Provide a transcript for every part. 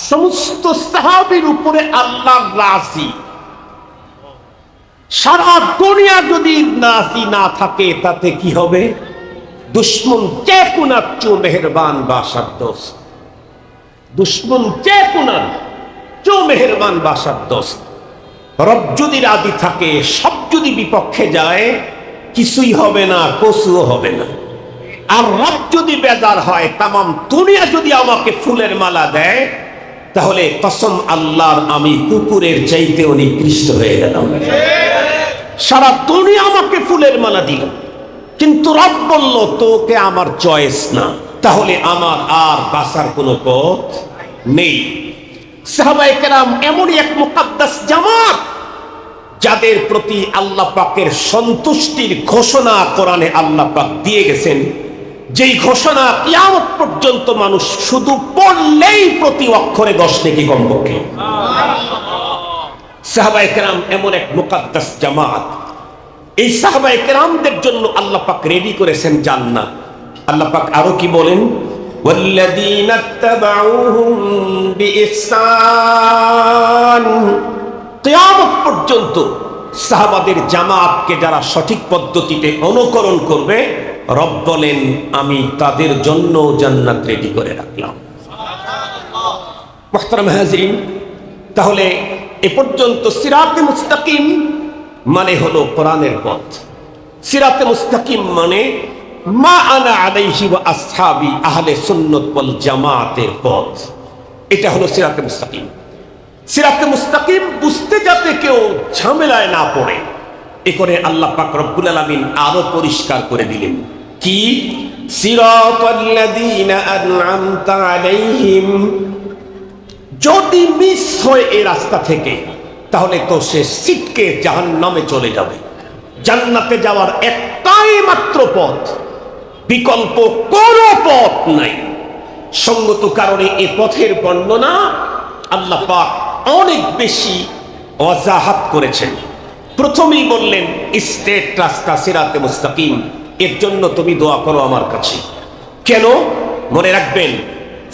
সমস্ত সাহাবীর উপরে আল্লাহ রাজি। সারা দুনিয়া যদি রাজি না থাকে তাতে কি হবে? দুশ্মন কে কুনার চো মেহেরবান বাসার দোস্ত, দুশ্মন কে কুনার চো মেহেরবান বাসার দোস্ত। রব যদি রাজি থাকে, সব যদি বিপক্ষে যায়, কিছুই হবে না, কসুও হবে না। আর রব যদি বেজার হয়, তামাম দুনিয়া যদি আমাকে ফুলের মালা দেয়, তাহলে কসম আল্লাহর আমি কুকুরের চাইতেও নিকৃষ্ট হয়ে গেলাম। সারা দুনিয়া আমাকে ফুলের মালা দিল, কিন্তু রব বলল তোকে আমার চয়েস না, তাহলে আমার আর বাঁচার কোনো পথ নেই। সাহাবায়ে কেরাম এমনই এক মুকাদ্দাস জামাত, যাদের প্রতি আল্লাহ পাকের সন্তুষ্টির ঘোষণা কোরআনে আল্লাহ পাক দিয়ে গেছেন, যেই ঘোষণা কিয়ামত পর্যন্ত মানুষ শুধু পড়লেই প্রতি অক্ষরে 10 নেকি কমপক্ষে। সাহাবায়ে কেরাম এমন এক মুকাদ্দাস জামাত, এই সাহাবায়ে কেরামদের জন্য আল্লাহ পাক রেডি করেছেন জান্নাত। আল্লাহ পাক আরো কি বলেন? ওয়াল্লাযীনা ইত্তাবাউহুম বিইহসান। কিয়ামত পর্যন্ত সাহাবাদের জামাতকে যারা সঠিক পদ্ধতিতে অনুকরণ করবে, রব বলেন আমি তাদের জন্য জান্নাত রেডি করে রাখলাম। মুহতারাম হাজিরিন, তাহলে এ পর্যন্ত সিরাতে মুস্তাকিম মানে হলো কোরআনের পথ। সিরাতে মুস্তাকিম মানে মা আনা আলাইহি ওয়া আসহাবি আহলে সুন্নাত ওয়াল জামাতের পথ। এটা হলো সিরাতে মুস্তাকিম। সিরাতে মুস্তাকিম বুঝতে যাতে কেউ ঝামেলায় না পড়ে, এ করে আল্লাহ পাক রব্বুল আলামিন আরো পরিষ্কার করে দিলেন কি? সিরাতাল্লাযীনা আন'আমতা আলাইহিম। যদি মিস হয় এই রাস্তা থেকে, তাহলে তো সে ছিটকে জাহান্নামে চলে যাবে। জান্নাতে যাওয়ার একটাই মাত্র পথ, বিকল্প কোনো পথ নাই। সঙ্গত কারণে এই পথের বর্ণনা আল্লাহ পাক অনেক বেশি ওয়াজাহাত করেছেন। প্রথমেই বললেন স্ট্রেট রাস্তা সিরাতে মুস্তাকিম, এর জন্য তুমি দোয়া করো আমার কাছে। কেন? মনে রাখবেন,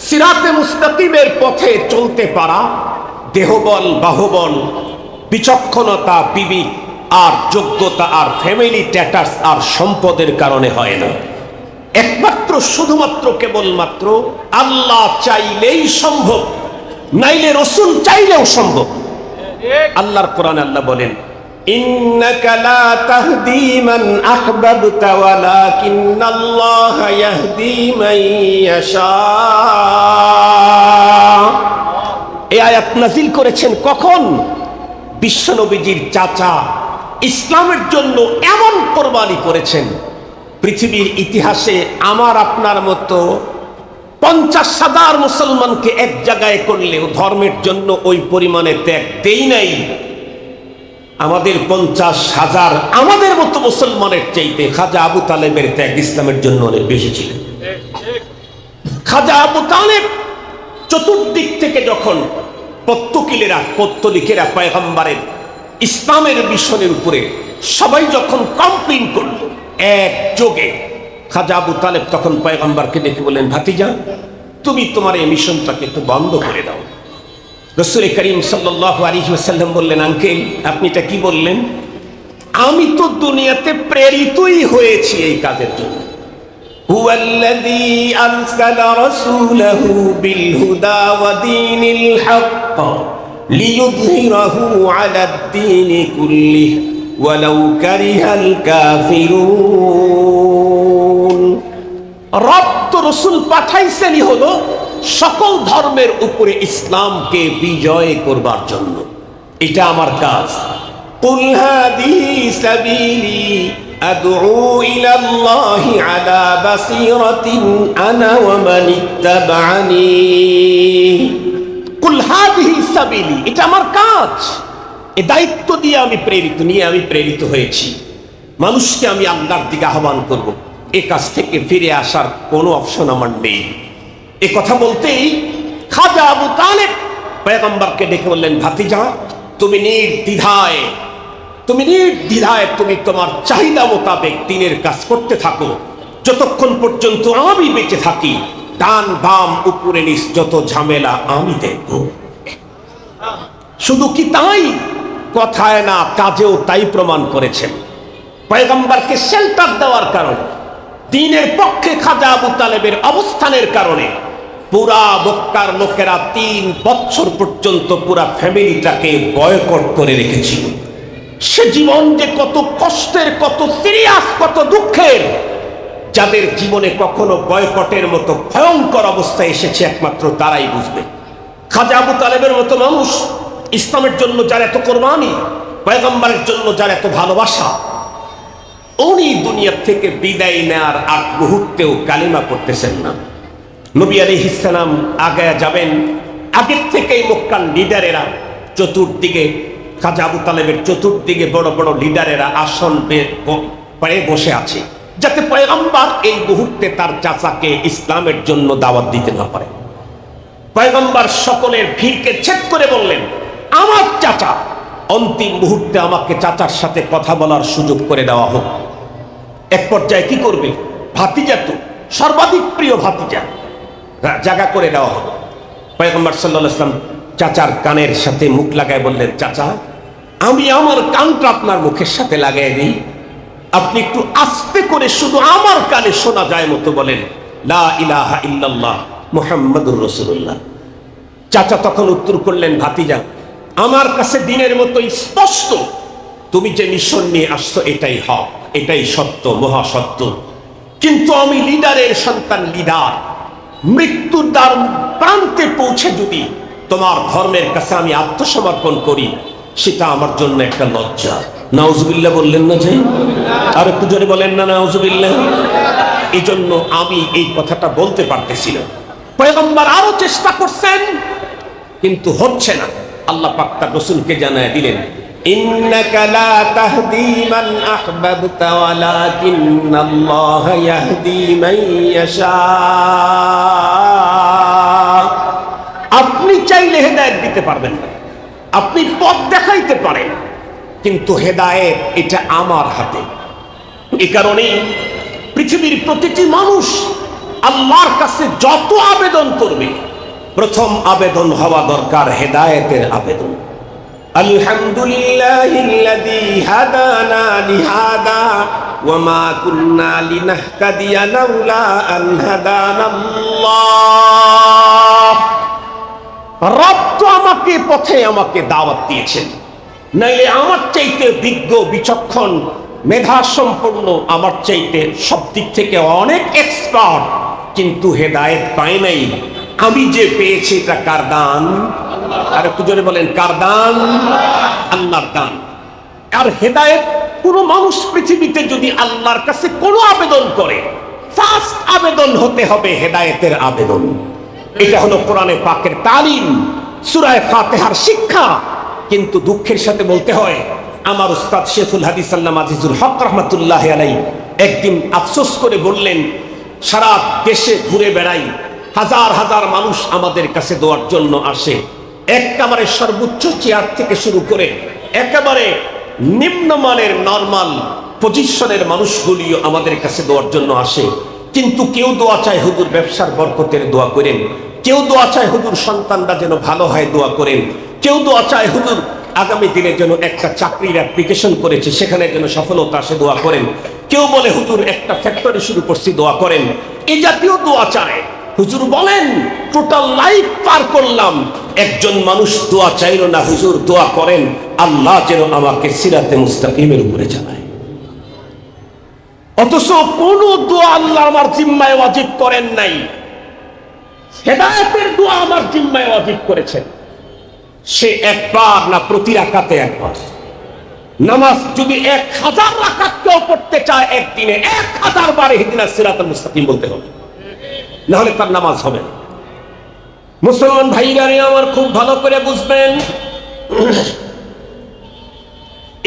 সিরাতে মুস্তাকিমের পথে চলতে পারা দেহবল, বাহুবল, বিচক্ষণতা, বিবেক আর যোগ্যতা আর ফ্যামিলি স্ট্যাটাস আর সম্পদের কারণে হয় না। একমাত্র শুধুমাত্র কেবলমাত্র আল্লাহ চাইলেই সম্ভব, নাইলে রাসূল চাইলেও সম্ভব। আল্লাহর কোরআনে আল্লাহ বলেন, ইন্নাকা লা তাহদি মান আহবাবতা ওয়ালাকিন্নাল্লাহা ইয়াহদি মান ইয়াশা। এই আয়াত নাযিল করেছেন কখন? বিশ্বনবীজির চাচা ইসলামের জন্য এমন কোরবানি করেছেন, পৃথিবীর ইতিহাসে আমার আপনার মতো 50,000 মুসলমানকে এক জায়গায় করলেও ধর্মের জন্য ওই পরিমাণে ত্যাগ দেই নাই। আমাদের 50,000 আমাদের মতো মুসলমানের চাইতে খাজা আবু তালেবের ত্যাগ ইসলামের জন্য অনেক বেশি ছিল। খাজা আবু তালেব চতুর্দিক থেকে যখন পত্তলিকেরা পয়গম্বরের ইসলামের মিশনের উপরে সবাই যখন কমপ্লেইন করল এক যোগে, খাজা আবু তালেব তখন পয়গম্বরকে ডেকে বললেন, ভাতিজা তুমি তোমার এই মিশনটাকে একটু বন্ধ করে দাও। রাসূল করিম সাল্লাল্লাহু আলাইহি ওয়াসাল্লাম বললেন, আঙ্কেল আপনি এটা কি বললেন? আমি তো দুনিয়াতে প্রেরিতই হয়েছি এই কাজের জন্য। হুয়াল্লাযী আরসালা রাসূলাহু বিল হুদা ওয়া দীনিল হক লিইয়ুযহিরাহু আলাদ দীনি কুল্লিহি ওয়ালাউ কারিহাল কাফিরুন। রব তো রাসূল পাঠাইছেনই হলো সকল ধর্মের উপরে ইসলামকে বিজয় করবার জন্য। এটা আমার কাজ। কুল হাদিহি সাবিলি আদউ ইলাল্লাহি আলা বাসীরাতিন আনা ওয়া মান ইত্তাবা'আনি। কুল হাদিহি সাবিলি, এটা আমার কাজ। এই দায়িত্ব দিয়ে আমি প্রেরিত হয়েছি। মানুষকে আমি আল্লাহর দিকে আহ্বান করব, এই কাজ থেকে ফিরে আসার কোনো অপশন আমার নেই। এ কথা বলতেই খাজা আবু তালেব পয়গম্বরকে ডেকে বললেন, ভাতিজা তুমি নির্দ্বিধায় তুমি তোমার চাহিদা মোতাবেক দ্বীনের কাজ করতে থাকো, যতক্ষণ পর্যন্ত আমি বেঁচে থাকি ডান বাম উপরে নিচ যত ঝামেলা আমি দেখব। শুধু কি তাই, কথায় না কাজেও তাই প্রমাণ করেছেন। পয়গম্বরকে শেল্টার দেওয়ার কারণে, দ্বীনের পক্ষে খাজা আবু তালেবের অবস্থানের কারণে পুরা মক্কার লোকেরা 3 বছর পর্যন্ত পুরা ফ্যামিলিটাকে বয়কট করে রেখেছিল। সে জীবন যে কত কষ্টের, কত সিরিয়াস, কত দুঃখের, যাদের জীবনে কখনো বয়কটের মতো ভয়ঙ্কর অবস্থা এসেছে একমাত্র তারাই বুঝবে। খাজা আবু তালেবের মতো মানুষ, ইসলামের জন্য যার এত কোরবানি, পয়গম্বরের জন্য যার এত ভালোবাসা, উনি দুনিয়া থেকে বিদায় নেওয়ার আগ মুহূর্তেও কালিমা পড়তেছেন না। নবী আলাইহিস সালাম আগায়া যাবেন, আগের থেকেই মক্কার লিডারেরা চতুর্দিকে, খাজা আবু তালেবের চতুর্দিকে বড় বড় লিডারেরা আসন পেয়ে বসে আছে, যাতে পয়গম্বর এই মুহূর্তে তার চাচাকে ইসলামের জন্য দাওয়াত দিতে না পারে। পয়গম্বর সকলের ভিড়কে ছেদ করে বললেন, আমার চাচা, অন্তিম মুহূর্তে আমাকে চাচার সাথে কথা বলার সুযোগ করে দেওয়া হোক। এক পর্যায়ে কি করবে, ভাতিজা তো সর্বাধিক প্রিয় ভাতিজা, জায়গা করে দেওয়া হবে। পয়গম্বর সাল্লাল্লাহু আলাইহি ওয়াসাল্লাম চাচার কানের সাথে মুখ লাগায় বললেন, চাচা আমি আমার কানটা আপনার মুখের সাথে লাগাই দিই, আপনি একটু আস্তে করে শুধু আমার কানে শোনা যায় মতো বলেন, লা ইলাহা ইল্লাল্লাহ মুহাম্মাদুর রাসূলুল্লাহ। চাচা তখন উত্তর করলেন, ভাতিজা আমার কাছে দিনের মতো স্পষ্ট, তুমি যে মিশন নিয়ে আসছো এটাই হক, এটাই সত্য, মহাসত্য, কিন্তু আমি লিডারের সন্তান, লিডার, মৃত্যুর দ্বার প্রান্তে পৌঁছে যদি তোমার ধর্মের কাছে আমি আত্মসমর্পণ করি, সেটা আমার জন্য একটা লজ্জা। নাউজুবিল্লাহ বললেন না যে? আর একটু জোরে বলেন না নাউজুবিল্লাহ। এই জন্য আমি এই কথাটা বলতে পারতেছি না। পয়গম্বর আরো চেষ্টা করছেন, কিন্তু হচ্ছে না। আল্লাহ পাক তার রাসূলকে জানায় দিলেন, ইন্নাকা লা তাহদি মান আহবাবতা ওয়ালাকিন্নাল্লাহা ইয়াহদি মান ইয়াশা। আপনি চাইলে হেদায়েত দিতে পারবেন না, আপনি পথ দেখাইতে পারেন, কিন্তু হেদায়েত এটা আমার হাতে। এই কারণেই পৃথিবীর প্রতিটি মানুষ আল্লাহর কাছে যত আবেদন করবে, প্রথম আবেদন হওয়া দরকার হেদায়েতের আবেদন। আলহামদুলিল্লাহিল্লাযী হাদানা লিহাদা ওয়া মা কুন্না লিনাহতাদিয়া লাউলা আন হাদানাল্লাহ। রব তো আমাকে পথে আমাকে দাওয়াত দিয়েছেন, নাইলে আমার চাইতে বিজ্ঞ, বিচক্ষণ, মেধা সম্পন্ন, আমার চাইতে সব দিক থেকে অনেক এক্সপার্ট, কিন্তু হেদায়েত পাই নাই। আমি যে পেয়েছি এটা কার দান? আর একটু জোরে বলেন, কার দান? আল্লাহর দান। আর হেদায়েত কোন মানুষ পৃথিবীতে যদি আল্লাহর কাছে কোনো আবেদন করে, ফার্স্ট আবেদন হতে হবে হেদায়েতের আবেদন। এটা হলো কোরআনে পাকের তালিম, সূরা ফাতিহার শিক্ষা। কিন্তু দুঃখের সাথে বলতে হয়, আমার উস্তাদ শেখুল হাদিস আল্লামা আজিজুল হক রহমাতুল্লাহি আলাইহি একদিন আফসোস করে বললেন, সারা দেশে ঘুরে বেড়াই, হাজার হাজার মানুষ আমাদের কাছে দোয়ার জন্য আসে, একেবারে সর্বোচ্চ চেয়ার থেকে শুরু করে একেবারে নিম্নমানের নরমাল পজিশনের মানুষগুলিও আমাদের কাছে দোয়ার জন্য আসে, কিন্তু কেউ দোয়া চায় হুজুর ব্যবসার বরকতের দোয়া করেন, কেউ দোয়া চায় হুজুর সন্তানরা যেন ভালো হয় দোয়া করেন, কেউ দোয়া চায় হুজুর আগামী দিনে যেন একটা চাকরির অ্যাপ্লিকেশন করেছে সেখানে যেন সফলতা আসে দোয়া করেন, কেউ বলে হুজুর একটা ফ্যাক্টরি শুরু করছি দোয়া করেন। এই জাতীয় দোয়া চায়। হুজুর বলেন টোটাল লাইফ পার করলাম, একজন মানুষ দোয়া চাইল না, হুজুর দোয়া করেন আল্লাহ যেন আমাকে সিরাতে মুস্তাকিমের উপরে চালায়। অথচ কোন দোয়া আল্লাহ আমার জিম্মায় ওয়াজিব করেন নাই, হেদায়েতের দোয়া আমার জিম্মায় ওয়াজিব করেছেন। সে একবার না প্রতি রাকাতে একবার। নামাজ যদি 1000 রাকাত কেউ পড়তে চায় একদিনে 1000 বার ইহদিনাস সিরাতাল মুস্তাকিম বলতে হবে, না হলে তার নামাজ হবে না। মুসলমান ভাইরা আমার খুব ভালো করে বুঝবেন,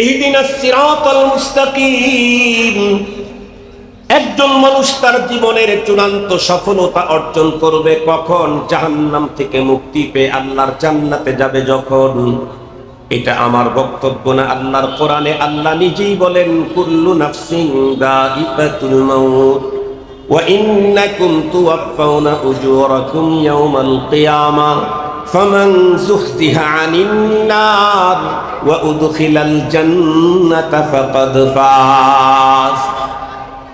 ইহদিনাস সিরাতাল মুস্তাকিম একজন মানুষ তার জীবনের চূড়ান্ত সফলতা অর্জন করবে কখন? জাহান্নাম থেকে মুক্তি পেয়ে আল্লাহর জান্নাতে যাবে যখন। এটা আমার বক্তব্য না, আল্লাহর কোরআনে আল্লাহ নিজেই বলেন কুল্লু নাফসিন যায়িকাতুল মাউত, وإنكم توفون أجوركم يوم القيامة فمن زحزح عن النار وأدخل الجنة فقد فاز।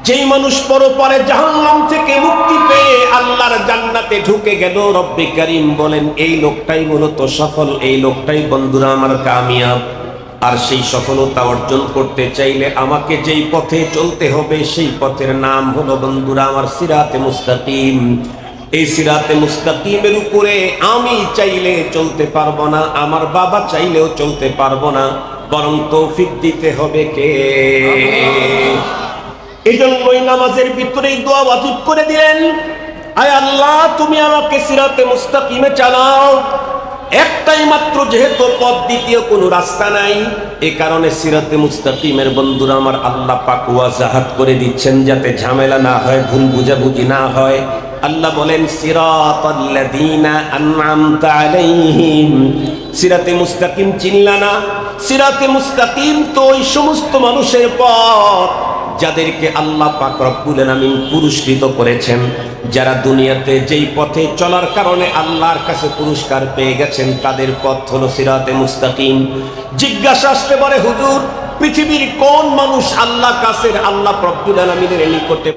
যেই মানুষ পরপরে জাহান্নাম থেকে মুক্তি পেয়ে আল্লাহর জান্নাতে ঢুকে গেল, রব্বে কারীম বলেন এই লোকটাই মূলত সফল, এই লোকটাই বন্ধুরা আমার কামিয়াব। আর সেই সফলতা অর্জন করতে চাইলে আমাকে যেই পথে চলতে হবে সেই পথের নাম হলো বন্ধুরা আমার সিরাতে মুস্তাকিম। এই সিরাতে মুস্তাকিমের উপরে আমি চাইলে চলতে পারবো না, আমার বাবা চাইলেও চলতে পারবো না, বরং তৌফিক দিতে হবে কে? এই জন্যই নামাজের ভিতরেই দোয়া ওয়াজিব করে দিলেন, আয় আল্লাহ তুমি আমাকে সিরাতে মুস্তাকিমে চালাও। একটাই মাত্র যেহেতু পথ, দ্বিতীয় কোনো রাস্তা নাই, এ কারণে সিরাতে মুস্তাকিমের বন্ধুরা আমার আল্লাহ পাক ওয়াজাহাত করে দিচ্ছেন যাতে ঝামেলা না হয়, ভুল বুঝাবুঝি না হয়। আল্লাহ বলেন সিরাতাল্লাযীনা আন'আমতা আলাইহিম। সিরাতে মুস্তাকিম চিনলা না? সিরাতে মুস্তাকিম তো ওই সমস্ত মানুষের পথ যাদেরকে আল্লাহ পাক রব্বুল আলামিন পুরস্কৃত করেছেন, যারা দুনিয়াতে যেই পথে চলার কারণে আল্লাহর কাছে পুরস্কার পেয়ে গেছেন, তাদের পথ হলো সিরাতে মুস্তাকিম। জিজ্ঞাসা আসতে পারে হুজুর পৃথিবীর কোন মানুষ আল্লাহ কাছের, আল্লাহ রব্বুল আলামিনের নিকটে